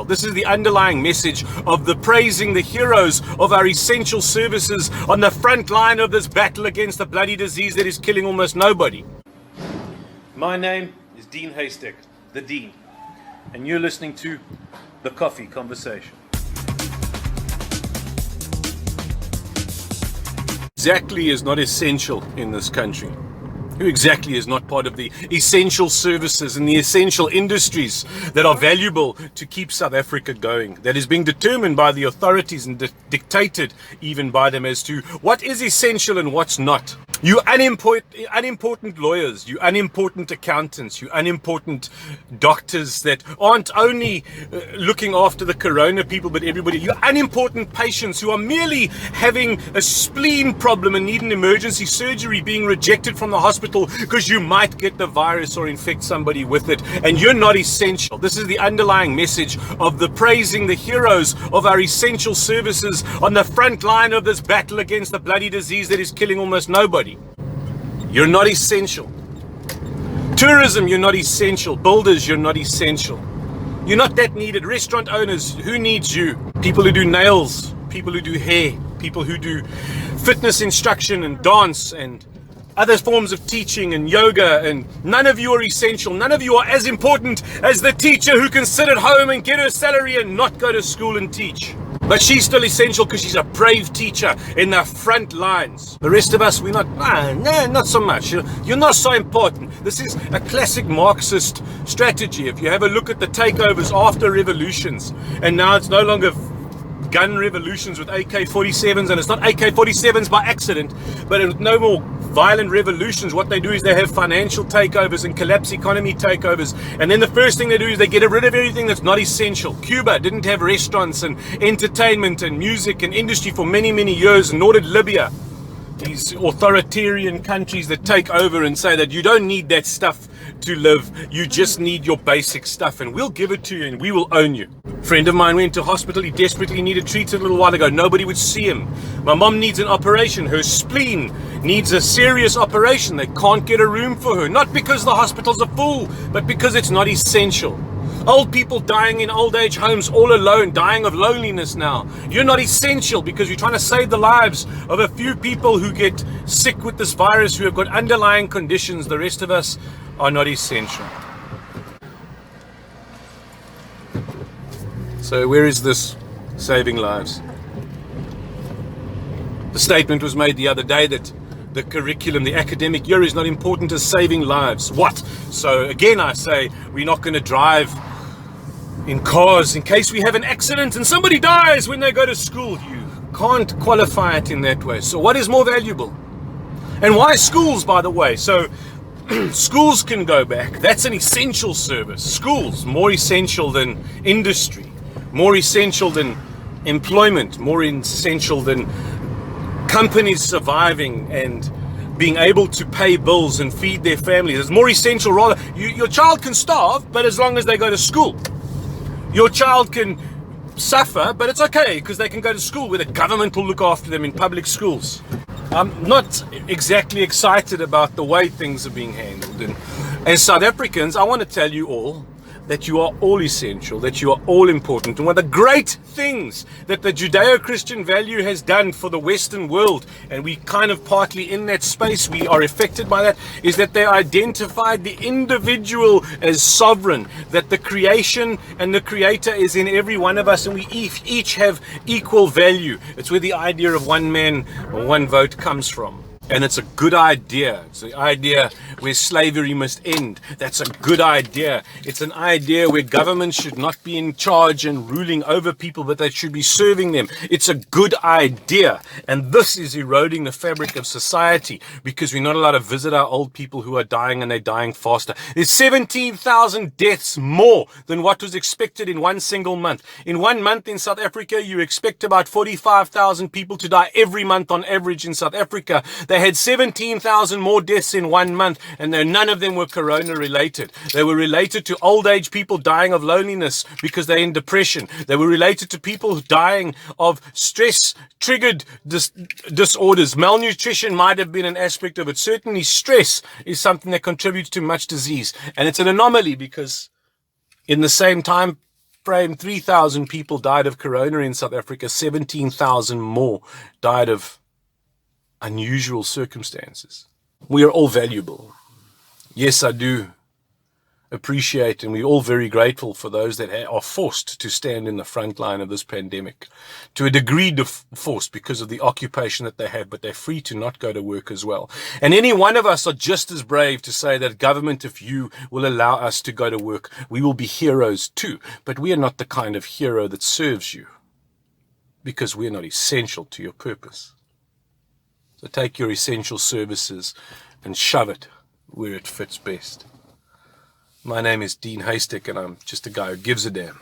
This is the underlying message of the praising the heroes of our essential services on the front line of this battle against the bloody disease that is killing almost nobody. My name is Dean Haystack, the Dean, and you're listening to The Coffee Conversation. Exactly is not essential in this country? Who exactly is not part of the essential services and the essential industries that are valuable to keep South Africa going, that is being determined by the authorities and dictated even by them as to what is essential and what's not? You unimportant lawyers, you unimportant accountants, you unimportant doctors that aren't only looking after the corona people but everybody, you unimportant patients who are merely having a spleen problem and need an emergency surgery, being rejected from the hospital because you might get the virus or infect somebody with it, and you're not essential. This is the underlying message of the praising the heroes of our essential services on the front line of this battle against the bloody disease that is killing almost nobody. You're not essential. Tourism, you're not essential. Builders, you're not essential. You're not that needed. Restaurant owners, who needs you? People who do nails, people who do hair, people who do fitness instruction and dance and other forms of teaching and yoga, and none of you are essential. None of you are as important as the teacher who can sit at home and get her salary and not go to school and teach. But she's still essential because she's a brave teacher in the front lines. The rest of us, we're not, not so much. You're not so important. This is a classic Marxist strategy. If you have a look at the takeovers after revolutions, and now it's no longer gun revolutions with AK-47s, and it's not AK-47s by accident, but it's no more violent revolutions. What they do is they have financial takeovers and collapse economy takeovers, and then the first thing they do is they get rid of everything that's not essential. Cuba didn't have restaurants and entertainment and music and industry for many, many years, nor did Libya. These authoritarian countries that take over and say that you don't need that stuff to live, you just need your basic stuff, and we'll give it to you and we will own you. A friend of mine went to hospital. He desperately needed treatment a little while ago. Nobody would see him. My mom needs an operation. Her spleen needs a serious operation. They can't get a room for her, not because the hospitals are full, but because it's not essential. Old people dying in old age homes all alone, dying of loneliness now. You're not essential because you're trying to save the lives of a few people who get sick with this virus, who have got underlying conditions. The rest of us are not essential. So where is this saving lives? The statement was made the other day that the curriculum, the academic year is not important as saving lives. What? So again, I say we're not going to drive in cars in case we have an accident and somebody dies when they go to school. You can't qualify it in that way. So what is more valuable? And why schools, by the way? So schools can go back. That's an essential service. Schools, more essential than industry, more essential than employment, more essential than companies surviving and being able to pay bills and feed their families. It's more essential rather. Your child can starve, but as long as they go to school. Your child can suffer, but it's okay because they can go to school where the government will look after them in public schools. I'm not exactly excited about the way things are being handled. And as South Africans, I want to tell you all that you are all essential, that you are all important. And one of the great things that the Judeo-Christian value has done for the Western world, and we kind of partly in that space, we are affected by that, is that they identified the individual as sovereign, that the creation and the creator is in every one of us, and we each have equal value. It's where the idea of one man, one vote comes from. And it's a good idea. It's the idea where slavery must end. That's a good idea. It's an idea where government should not be in charge and ruling over people, but they should be serving them. It's a good idea. And this is eroding the fabric of society because we're not allowed to visit our old people who are dying, and they're dying faster. There's 17,000 deaths more than what was expected in one single month. In 1 month in South Africa, you expect about 45,000 people to die every month on average in South Africa. They had 17,000 more deaths in 1 month, and none of them were corona related. They were related to old age people dying of loneliness because they're in depression. They were related to people dying of stress triggered disorders. Malnutrition might have been an aspect of it. Certainly stress is something that contributes to much disease, and it's an anomaly because in the same time frame, 3,000 people died of corona in South Africa, 17,000 more died of unusual circumstances. We are all valuable. Yes, I do appreciate, and we're all very grateful for those that are forced to stand in the front line of this pandemic, to a degree forced because of the occupation that they have, but they're free to not go to work as well. And any one of us are just as brave to say that, government, if you will allow us to go to work, we will be heroes too. But we are not the kind of hero that serves you, because we're not essential to your purpose. So take your essential services and shove it where it fits best. My name is Dean Haystack, and I'm just a guy who gives a damn.